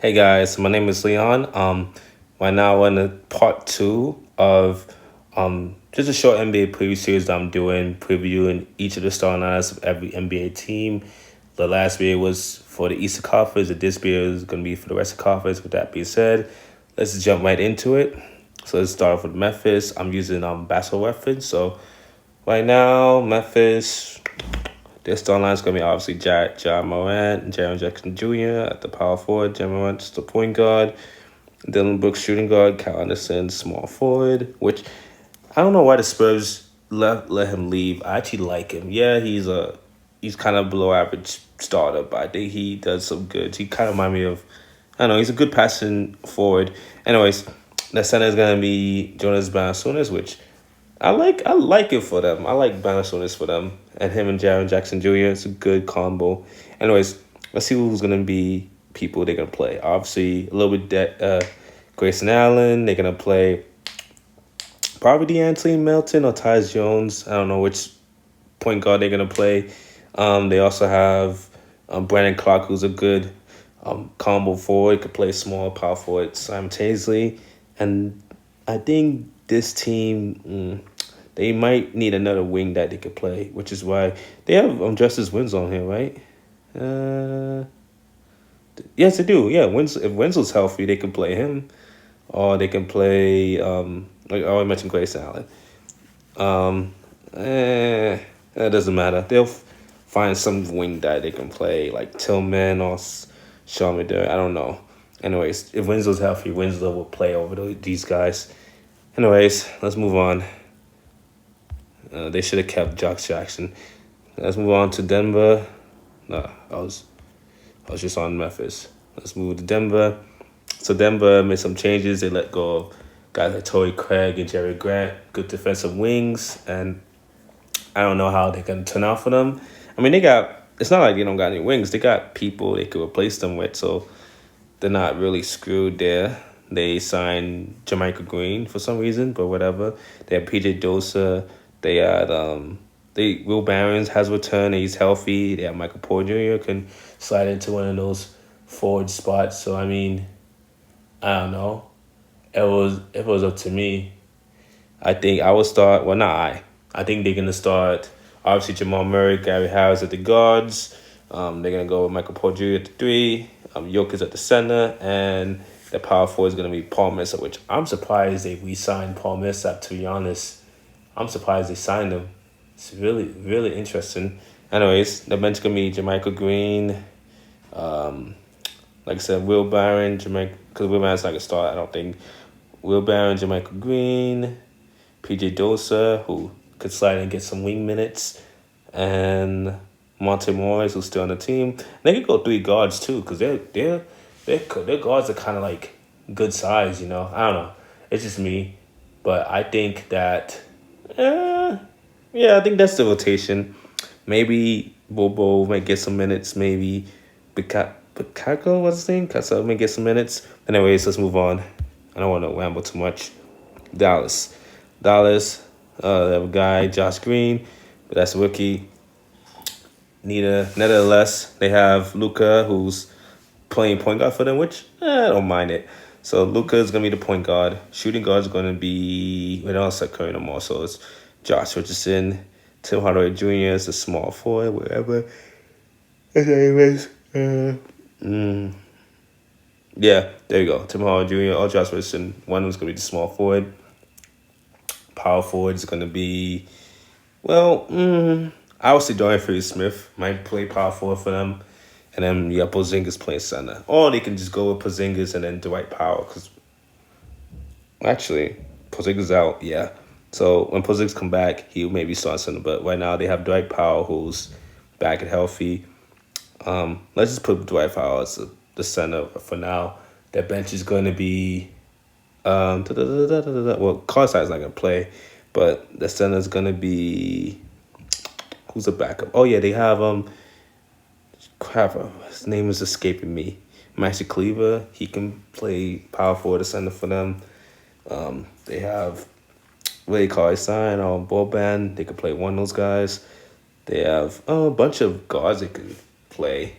Hey guys, my name is Leon. Right now we're in the part two of just a short NBA preview series that I'm doing, previewing each of the starting lineups of every NBA team. The last video was for the Eastern Conference, and this video is going to be for the rest of the conference. With that being said, let's just jump right into it. So let's start off with Memphis. I'm using basketball reference. So right now, Memphis. Their starting line is going to be obviously John Morant, Jaren Jackson Jr. at the power forward, John Morant's the point guard, Dylan Brooks shooting guard, Kyle Anderson small forward, which I don't know why the Spurs let him leave. I actually like him. Yeah, he's kind of below average starter, but I think he does some good. He kind of remind me of, I don't know, he's a good passing forward. Anyways, the center is going to be Jonas Valanciunas, which I like it for them. I like Valanciunas for them, and him and Jaren Jackson Jr. It's a good combo. Anyways, let's see who's gonna be people they're gonna play. Obviously, a little bit Grayson Allen. They're gonna play probably DeAnthony Melton or Tyus Jones. I don't know which point guard they're gonna play. They also have Brandon Clark, who's a good combo forward, could play small power forward simultaneously, and I think this team, they might need another wing that they could play, which is why they have Justice Winslow on here, right? Yes, they do. Yeah, if Winslow's healthy, they can play him, or they can play like I already mentioned, Grayson Allen. That doesn't matter. They'll find some wing that they can play, like Tillman or Sean Miller. I don't know. Anyways, if Winslow's healthy, Winslow will play over these guys. Anyways, let's move on. They should have kept Josh Jackson. Let's move on to Denver. No, I was just on Memphis. Let's move to Denver. So Denver made some changes. They let go of guys like Torrey Craig and Jerry Grant, good defensive wings, and I don't know how they're gonna turn out for them. I mean, it's not like they don't got any wings. They got people they could replace them with, so they're not really screwed there. They signed Jermichael Green for some reason, but whatever. They have PJ Dosa. They had Will Barons has returned. He's healthy. They have Michael Porter Jr. can slide into one of those forward spots. So I mean, I don't know. If it was up to me, I think I would start. Well, not I. I think they're gonna start. Obviously, Jamal Murray, Gary Harris at the guards. They're gonna go with Michael Porter Jr. at the three. Jokic at the center, and the power forward is gonna be Paul Millsap, which I'm surprised they re-signed Paul Millsap. To be honest, I'm surprised they signed him. It's really, really interesting. Anyways, the bench gonna be Jermichael Green. Like I said, Will Barron, because Will Barron's not gonna start. I don't think Will Barron, Jermichael Green, PJ Dosa, who could slide and get some wing minutes, and Monte Morris, who's still on the team. They could go three guards too, because their guards are kind of like good size. I don't know. It's just me, but I think that. Yeah, I think that's the rotation. Maybe Bobo might get some minutes.Maybe Bukako, what's his name? Casa may get some minutes. Anyways, let's move on. I don't want to ramble too much. Dallas. They have a guy, Josh Green, but that's a rookie. Nevertheless, they have Luka, who's playing point guard for them, which I don't mind it. So Luka is gonna be the point guard. Shooting guard is gonna be we don't set Curry no more. So it's Josh Richardson, Tim Hardaway Jr. is a small forward, wherever. Anyways, yeah, there you go. Tim Hardaway Jr. or Josh Richardson. One was gonna be the small forward. Power forward is gonna be I would say Dorian Finney-Smith might play power forward for them. And then, yeah, Porzingis playing center. Or they can just go with Porzingis and then Dwight Powell. Because, actually, Porzingis out, yeah. So, when Porzingis come back, he maybe start center. But right now, they have Dwight Powell, who's back and healthy. Let's just put Dwight Powell as the center for now. Their bench is going to be... Well, Carside's not going to play. But the center is going to be... Who's the backup? Oh, yeah, they have... Crap, his name is escaping me. Maxi Cleaver, he can play power forward or center for them. They have Ray Carson or Boban. They could play one of those guys. They have a bunch of guards they could play.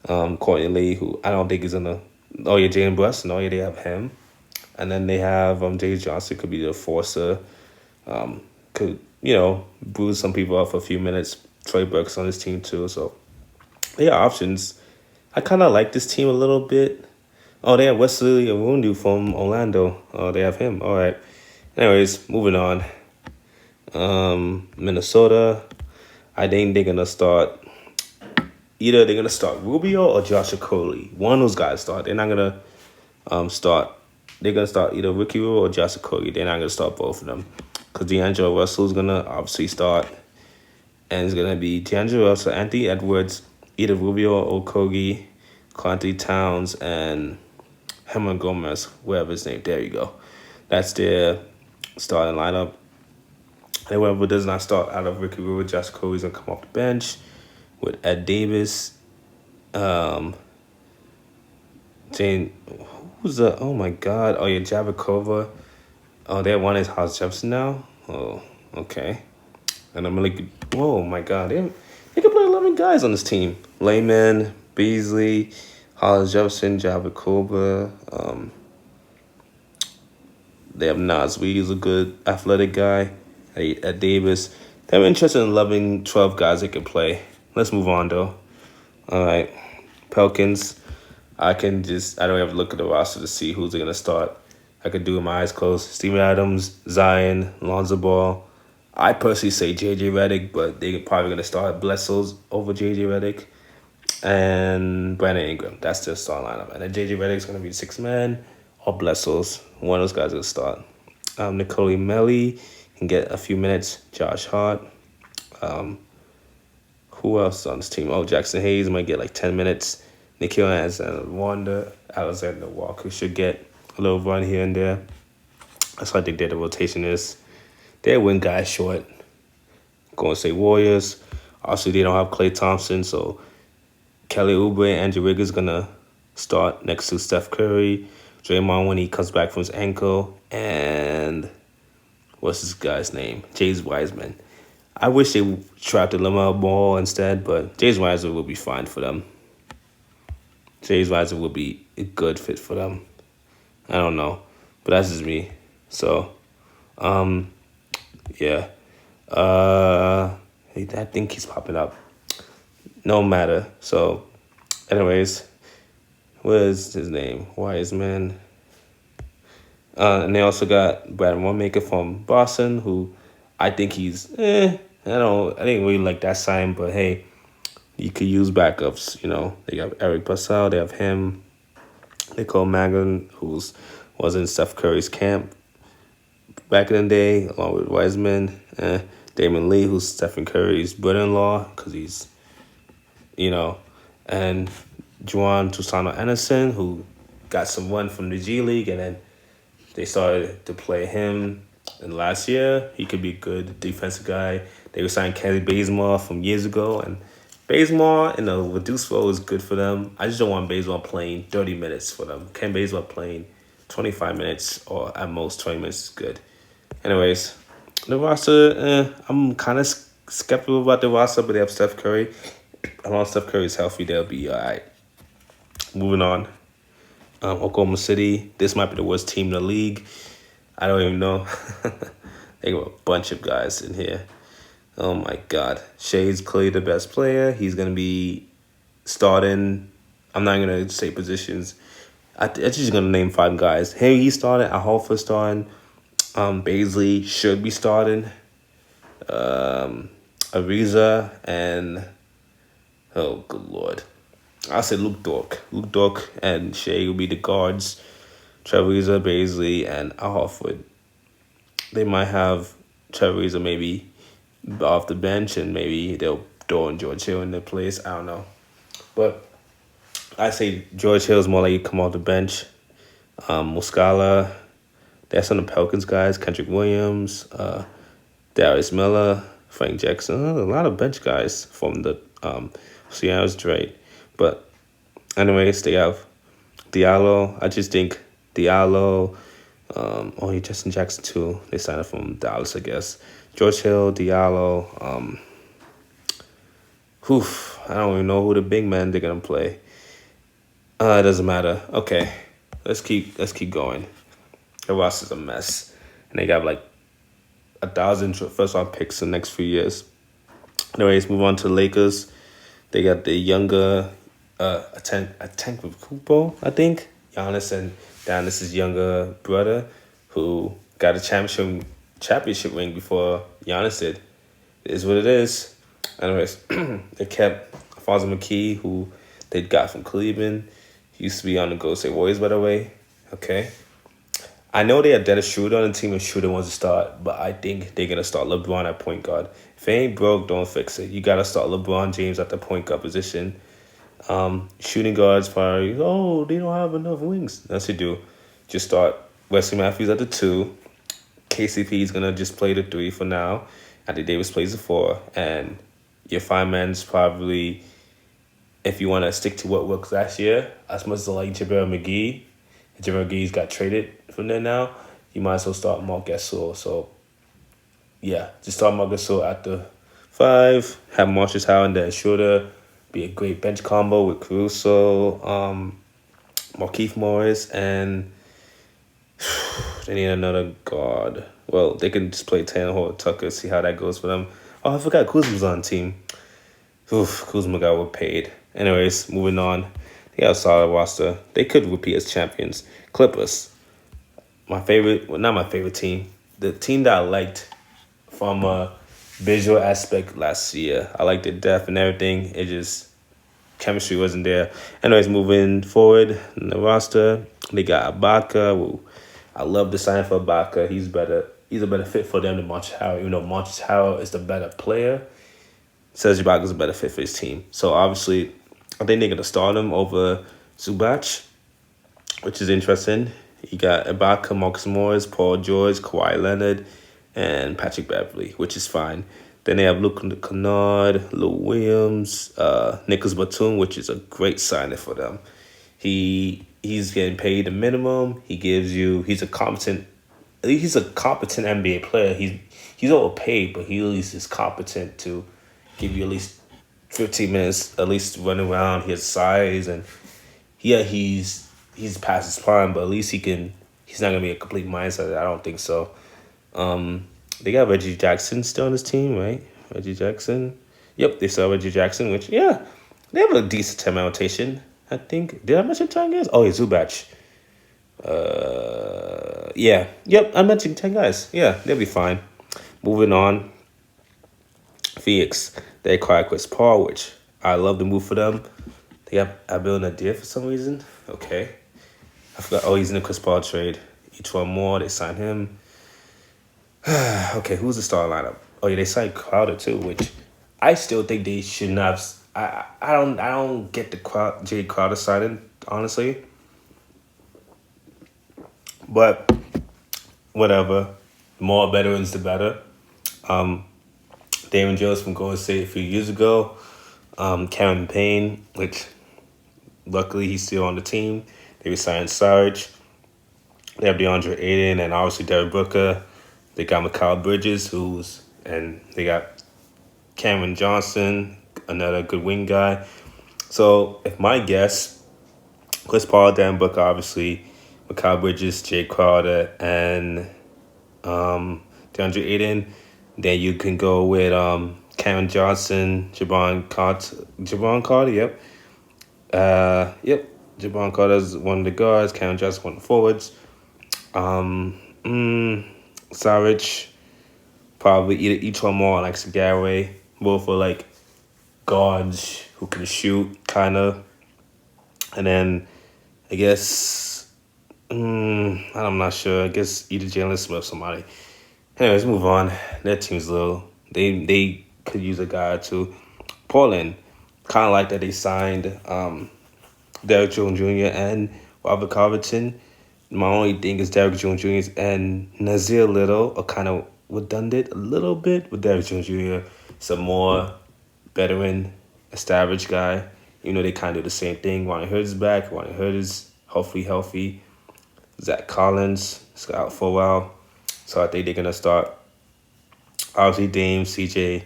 Courtney Lee, who I don't think is in the Oh yeah, Jalen Brunson. Oh yeah, they have him, and then they have Jay Johnson could be the forcer. Could bruise some people up for a few minutes. Trey Burks on his team too, so they are options. I kind of like this team a little bit. Oh, they have Wesley Awundu from Orlando. Oh, they have him. All right. Anyways, moving on. Minnesota. I think they're gonna start. Either they're gonna start Rubio or Josh Okolie. One of those guys start. They're not gonna start. They're gonna start either Ricky Rubio or Josh Okolie. They're not gonna start both of them because D'Angelo Russell's gonna obviously start, and it's gonna be D'Angelo Russell, Anthony Edwards, either Rubio or Okogie, Conte Towns, and Herman Gomez, whatever his name. There you go. That's their starting lineup. And whoever does not start out of Ricky Rubio, Josh Okogie's gonna come off the bench with Ed Davis, Jane. Who's the? Oh my God! Oh yeah, Javakova. Oh, they have one is House Jefferson now. Oh, okay. And I'm like, whoa, my God, they can play 11 guys on this team. Layman, Beasley, Hollis Jefferson, Javakova. They have Nas Reed, who's a good athletic guy. At Davis. They're interested in 11, 12 guys they can play. Let's move on, though. All right. Pelicans. I don't have to look at the roster to see who's going to start. I could do it with my eyes closed. Steven Adams, Zion, Lonzo Ball. I personally say J.J. Redick, but they're probably going to start Bledsoe's over J.J. Redick. And Brandon Ingram. That's their start lineup. And then J.J. Redick's going to be 6 man or Bledsoe's. One of those guys going to start. Nicole Melli can get a few minutes. Josh Hart. Who else on this team? Oh, Jackson Hayes might get like 10 minutes. Nikhil Alexander Walker should get a little run here and there. That's what I think the rotation is. They're win guys short. Golden State Warriors. Obviously, they don't have Klay Thompson, so Kelly Oubre and Andrew Wiggins going to start next to Steph Curry. Draymond when he comes back from his ankle. And what's this guy's name? James Wiseman. I wish they tried to LaMelo Ball instead, but James Wiseman will be fine for them. James Wiseman will be a good fit for them. I don't know, but that's just me. So, yeah. I think he's popping up. No matter. So, anyways, what is his name? Wiseman. And they also got Brad Wanamaker from Boston, who I think he's I didn't really like that sign, but hey, you could use backups. They have Eric Bledsoe, they have him, Nicole Magan, who's was in Steph Curry's camp back in the day, along with Wiseman, Damon Lee, who's Stephen Curry's brother-in-law, because he's, and Juan Toscano Anderson, who got some run from the G League, and then they started to play him. And last year, he could be a good defensive guy. They were signing Kenny Bazemore from years ago, and Bazemore in a reduced role is good for them. I just don't want Bazemore playing 30 minutes for them. Ken Bazemore playing 25 minutes or at most 20 minutes is good. Anyways, the roster, I'm kind of skeptical about the roster, but they have Steph Curry. As long as Steph Curry is healthy, they'll be all right. Moving on. Oklahoma City. This might be the worst team in the league. I don't even know. They got a bunch of guys in here. Oh, my God. Shea's clearly the best player. He's going to be starting. I'm not going to say positions. I'm just going to name 5 guys. He's starting. Al Horford starting. Baisley should be starting. Ariza and... Oh, good Lord. I'll say Luke Dork. Luke Dork and Shea will be the guards. Trevor Ariza, Baisley, and Al Horford. They might have Trevor Ariza maybe off the bench, and maybe they'll throw in George Hill in their place. I don't know. But I say George Hill's more likely to come off the bench. Muscala, that's on the Pelicans guys. Kendrick Williams, Darius Miller, Frank Jackson. A lot of bench guys from the Seattle's Dre. But anyways, they have Diallo. I just think Diallo, Justin Jackson too. They signed up from Dallas, I guess. George Hill, Diallo. I don't even know who the big man they're gonna play. It doesn't matter. Okay, let's keep going. The roster's a mess, and they got like 1,000 first round picks in the next few years. Anyways, move on to the Lakers. They got the younger, Tank with Kupo, I think. Giannis and Giannis's younger brother, who got a championship ring before Giannis did. It is what it is. Anyways, they kept Alfonso McKee, who they got from Cleveland. He used to be on the Golden State Warriors, by the way. Okay. I know they had Dennis Schroeder on the team and Schroeder wants to start, but I think they're going to start LeBron at point guard. If it ain't broke, don't fix it. You got to start LeBron James at the point guard position. Shooting guards probably, oh, they don't have enough wings. That's what you do. Just start Wesley Matthews at the 2. KCP is going to just play the 3 for now. Anthony Davis plays the 4. And your 5-man's probably, if you want to stick to what worked last year, as much as I like JaVale McGee, JaVale McGee's got traded from there now, you might as well start Marc Gasol. So, yeah, just start Marc Gasol at the 5, have Marcus Howard and then Schroeder, be a great bench combo with Caruso, Markieff Morris, and they need another guard. Well, they can just play Tannehill or Tucker, see how that goes for them. Oh, I forgot Kuzma's on the team. Oof, Kuzma got overpaid. Anyways, moving on. They got a solid roster. They could repeat as champions. Clippers. My favorite, well, not my favorite team. The team that I liked from a visual aspect last year. I liked the depth and everything. It just, chemistry wasn't there. Anyways, moving forward in the roster, they got Ibaka. Who I love the sign for Ibaka. He's better. He's a better fit for them than Montrezl Harrell. Even though Montrezl Harrell is the better player, Serge Ibaka's a better fit for his team. So obviously, I think they're gonna start him over Zubac, which is interesting. You got Ibaka, Marcus Morris, Paul George, Kawhi Leonard, and Patrick Beverly, which is fine. Then they have Luke Kennard, Lou Williams, Nicholas Batum, which is a great signing for them. He's getting paid the minimum. He's a competent NBA player. He's overpaid, but he at least is competent to give you at least 15 minutes, at least running around. He has size and yeah, he's past his prime, but at least he's not gonna be a complete mindset. I don't think so. They got Reggie Jackson still on his team, right? Reggie Jackson. Yep, they still have Reggie Jackson, which yeah, they have a decent time rotation. I think. Did I mention 10 guys? Oh, yeah, Zubac. Yeah. Yep, I mentioned 10 guys. Yeah, they'll be fine. Moving on. Phoenix. They acquired Chris Paul, which I love the move for them. They got Abel Nadir for some reason. Okay. I forgot. Oh, he's in the Chris Paul trade. Each one more. They signed him. Okay, who's the star lineup? Oh, yeah, they signed Crowder too, which I still think they should not have. I don't get the Jay Crowder signing, honestly. But whatever. The more veterans, the better. Damon Jones from Golden State a few years ago. Cameron Payne, which luckily he's still on the team. They resigned Sarge. They have DeAndre Ayton and obviously Derek Booker. They got Mikal Bridges, and they got Cameron Johnson, another good wing guy. So if my guess, Chris Paul, Dan Booker, obviously, Mikal Bridges, Jay Crowder, and DeAndre Ayton. Then you can go with Cameron Johnson, Jabon Carter, yep. Yep. Jabon Carter's one of the guards, Cameron Johnson one of the forwards. Saric, probably each one more like Segare, both for like guards who can shoot, kind of. And then I guess I'm not sure. I guess either Jalen Smith or somebody. Anyways, move on. That team's little. They could use a guy or two. Portland, kind of like that they signed Derrick Jones Jr. and Robert Covington. My only thing is Derrick Jones Jr. and Nazir Little are kind of redundant a little bit, with Derrick Jones Jr. Some more veteran, established guy. You know, they kind of do the same thing. Ronnie Hood is back. Ronnie Hood is hopefully healthy. Zach Collins is out for a while. So I think they're going to start, obviously, Dame, CJ,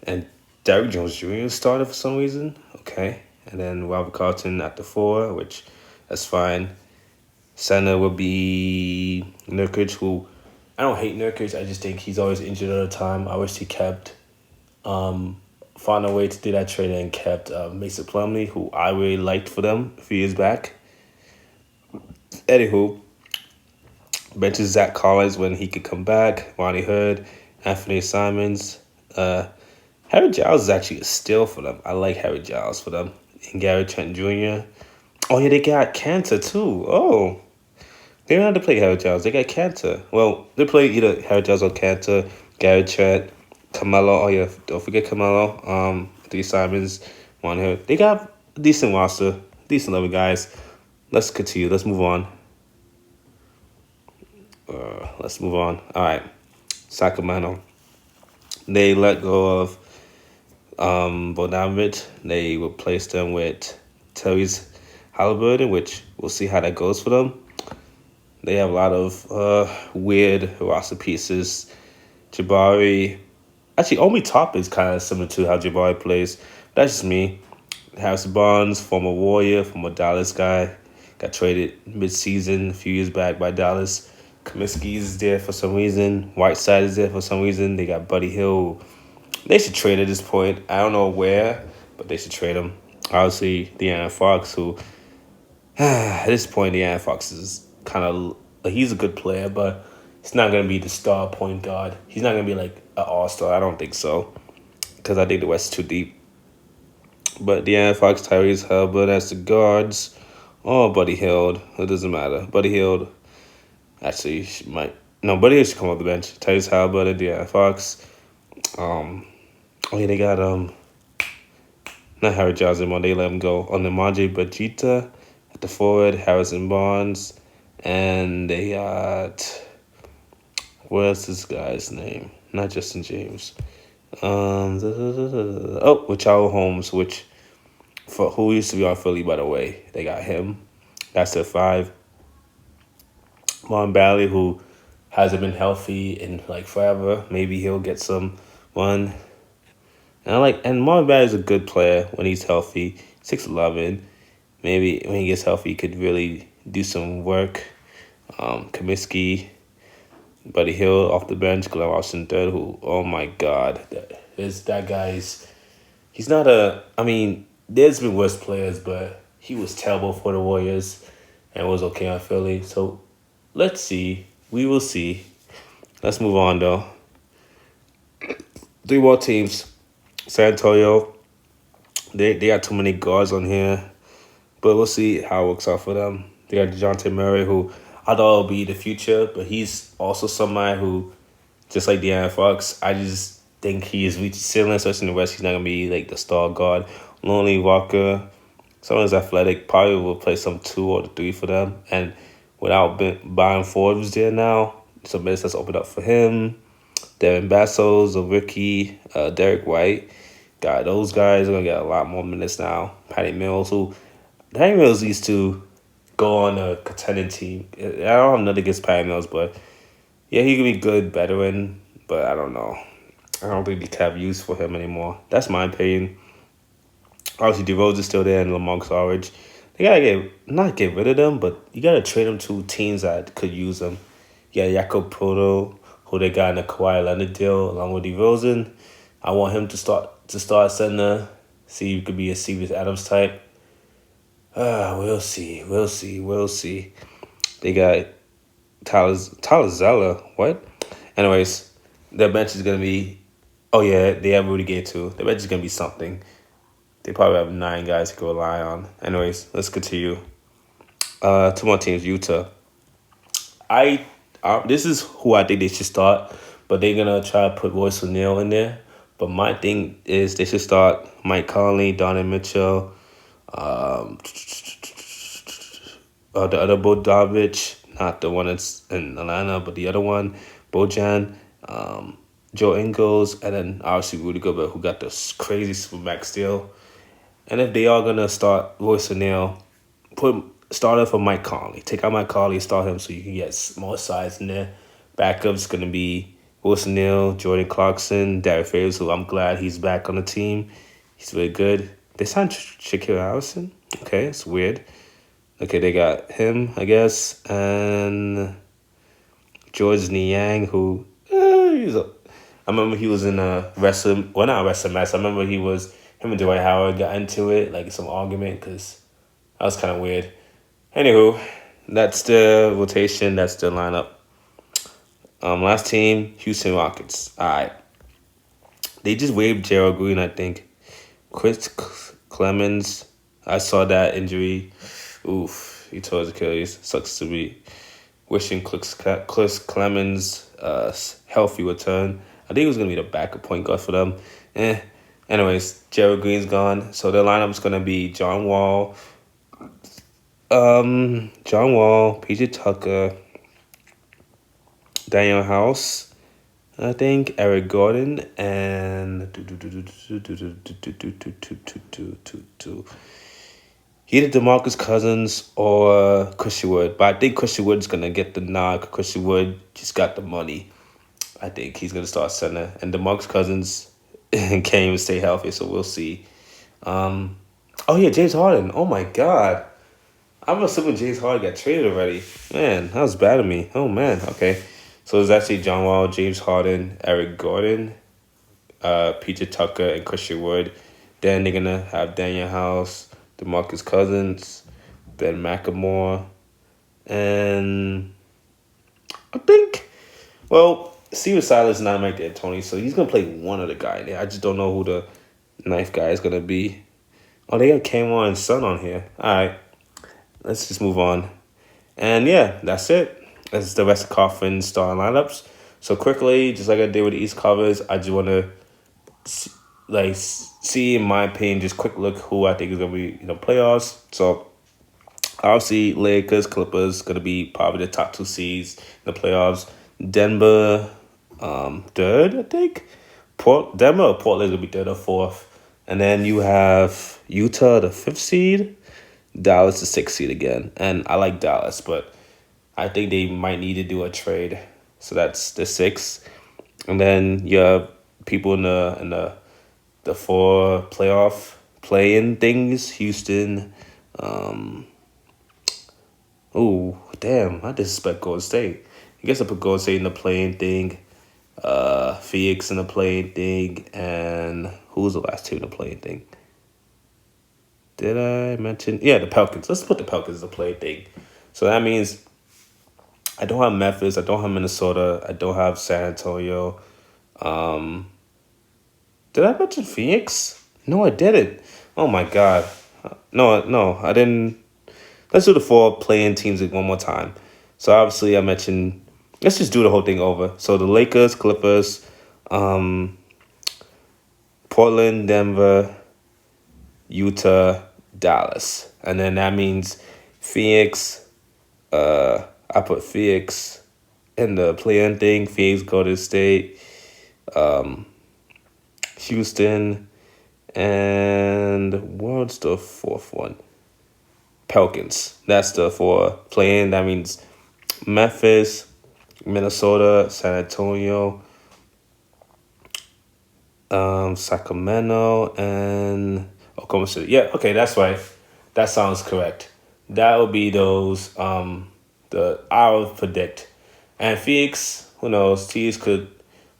and Derrick Jones Jr. started for some reason. Okay. and then Robert Carlton at the 4, which that's fine. Center will be Nurkic, who I don't hate Nurkic. I just think he's always injured all the time. I wish he kept found a way to do that trade and kept Mason Plumlee, who I really liked for them a few years back. Anywho, benches Zach Collins when he could come back. Ronnie Hood, Anthony Simons. Harry Giles is actually a steal for them. I like Harry Giles for them. And Gary Trent Jr. Oh, yeah, they got Cantor, too. Oh, they don't have to play Harry Giles. They got Cantor. Well, they play either Harry Giles or Cantor, Gary Trent, Carmelo. Oh, yeah, don't forget Carmelo. Anthony Simons, Ronnie Hood. They got a decent roster. Decent level guys. Let's continue. Let's move on. All right. Sacramento. They let go of Bogdanovic. They replaced them with Tyrese Halliburton, which we'll see how that goes for them. They have a lot of weird roster pieces. Jabari. Actually, Omi Top is kind of similar to how Jabari plays. That's just me. Harrison Barnes, former Warrior, former Dallas guy. Got traded mid-season a few years back by Dallas. Kaminsky is there for some reason. Whiteside is there for some reason. They got Buddy Hill. They should trade at this point. I don't know where, but they should trade him. Obviously, De'Aaron Fox, who at this point, De'Aaron Fox is kind of he's a good player, but he's not gonna be the star point guard. He's not gonna be like an all-star. I don't think so, because I think the West is too deep. But De'Aaron Fox, Tyrese Halliburton as the guards. Oh, Buddy Hield. It doesn't matter. Buddy Hield actually might. No, Buddy Hield should come off the bench. Tyrese Halliburton, De'Aaron Fox. Oh yeah, they got not Harry Giles anymore. They let him go. On the Manje Bajita at the forward, Harrison Barnes, and they got what's this guy's name? Not Justin James. Richard Holmes, which for who used to be on Philly, by the way. They got him. That's their 5. Marvin Bagley, who hasn't been healthy in like forever. Maybe he'll get some run. And Marvin Bagley is a good player when he's healthy. 6'11". Maybe when he gets healthy, he could really do some work. Kaminsky, Buddy Hield off the bench, Glenn Robinson III, who, oh my God, that guy's, he's not there's been worse players, but he was terrible for the Warriors and was okay on Philly. So let's see. We will see. Let's move on, though. 3 more teams. San Antonio, they got too many guards on here, but we'll see how it works out for them. They got DeJounte Murray, who I thought would be the future, but he's also somebody who, just like De'Aaron Fox, I just think he is reaching ceiling, especially in the West. He's not going to be like the star guard. Lonely Walker, someone who's athletic, probably will play some 2 or 3 for them. And without buying Forbes there now, some minutes that's opened up for him. Devin Bassos, a rookie, Derek White. God, those guys are going to get a lot more minutes now. Patty Mills used to go on a contending team. I don't have nothing against Patty Mills, but yeah, he could be good veteran, but I don't know. I don't think they can have use for him anymore. That's my opinion. Obviously, DeRozan's still there and LaMarcus Aldridge. They got to not get rid of them, but you got to trade them to teams that could use them. You got Jakob Poeltl, who they got in a Kawhi Leonard deal along with DeRozan. I want him to start center. See if he could be a Steven Adams type. We'll see. They got Tyler Zeller. What? Anyways, their bench is gonna be. Oh yeah, they have Rudy Gay too. Their bench is gonna be something. They probably have 9 guys to go rely on. Anyways, let's continue. 2 more teams. Utah. This is who I think they should start, but they're gonna try to put Royce O'Neal in there. But my thing is they should start Mike Conley, Donovan Mitchell, the other Bogdanovic, not the one that's in Atlanta, but the other one, Bojan, Joe Ingles, and then obviously Rudy Gobert, who got this crazy supermax deal. And if they are gonna start Royce O'Neal, start it for Mike Conley. Take out Mike Conley, start him so you can get more size in there. Backup's gonna be Royce O'Neal, Jordan Clarkson, Derek Favors, who I'm glad he's back on the team. He's really good. They signed Shaquille Harrison. Okay, it's weird. Okay, they got him, I guess, and George Niang, who I remember he was in a wrestling, well, not a wrestling match. I remember him and Dwight Howard got into it, like some argument, because that was kind of weird. Anywho, that's the rotation. That's the lineup. Last team, Houston Rockets. All right, they just waived Gerald Green, I think. Chris Clemens, I saw that injury. Oof, he tore his Achilles. Sucks to be wishing Chris Clemens healthy return. I think he was gonna be the backup point guard for them. Anyways, Gerald Green's gone, so the lineup's gonna be John Wall, PJ Tucker, Daniel House, I think Eric Gordon, and either DeMarcus Cousins or Christian Wood. But I think Christian Wood's gonna get the nod. Christian Wood just got the money. I think he's gonna start center, and DeMarcus Cousins can't even stay healthy, so we'll see. Oh yeah, James Harden. Oh my God, I'm assuming James Harden got traded already. Man, that was bad of me. Oh man. Okay, so it's actually John Wall, James Harden, Eric Gordon, PJ Tucker, and Christian Wood. Then they're gonna have Daniel House, DeMarcus Cousins, Ben McLemore, and I think, well, Steven Silas is not Mike D'Antoni, so he's gonna play one of the guy there. I just don't know who the ninth guy is gonna be. Oh, they got Kmart and Son on here. All right, let's just move on. And yeah, that's it. That's the West Conference starting lineups. So quickly, just like I did with the East covers, I just want to see, in my opinion, just quick look who I think is gonna be playoffs. So obviously, Lakers, Clippers gonna be probably the top two seeds in the playoffs. Denver, third, I think. Denver or Portland gonna be third or fourth, and then you have Utah, the fifth seed. Dallas, the sixth seed again, and I like Dallas, but I think they might need to do a trade. So that's the sixth, and then you have people in the four playoff play-in things. Houston. Oh damn! I disrespect Golden State. I guess I put Golden State in the playing thing. Phoenix in the playing thing, and who was the last two in the playing thing? Did I mention? Yeah, the Pelicans. Let's put the Pelicans in the playing thing. So that means I don't have Memphis. I don't have Minnesota. I don't have San Antonio. Did I mention Phoenix? No, I didn't. Oh my God. No, I didn't. Let's do the four playing teams one more time. So obviously I mentioned, let's just do the whole thing over. So the Lakers, Clippers, Portland, Denver, Utah, Dallas. And then that means Phoenix, I put Phoenix in the play-in thing. Phoenix, Golden State, Houston, and what's the fourth one? Pelicans. That's the four play-in. That means Memphis, Minnesota, San Antonio, Sacramento, and Oklahoma City. Yeah, okay, that's right. That sounds correct. That would be those I would predict. And Phoenix, who knows? Teams could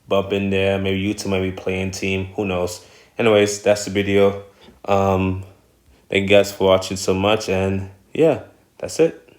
bump in there. Maybe Utah might be playing team. Who knows? Anyways, that's the video. Thank you guys for watching so much, and yeah, that's it.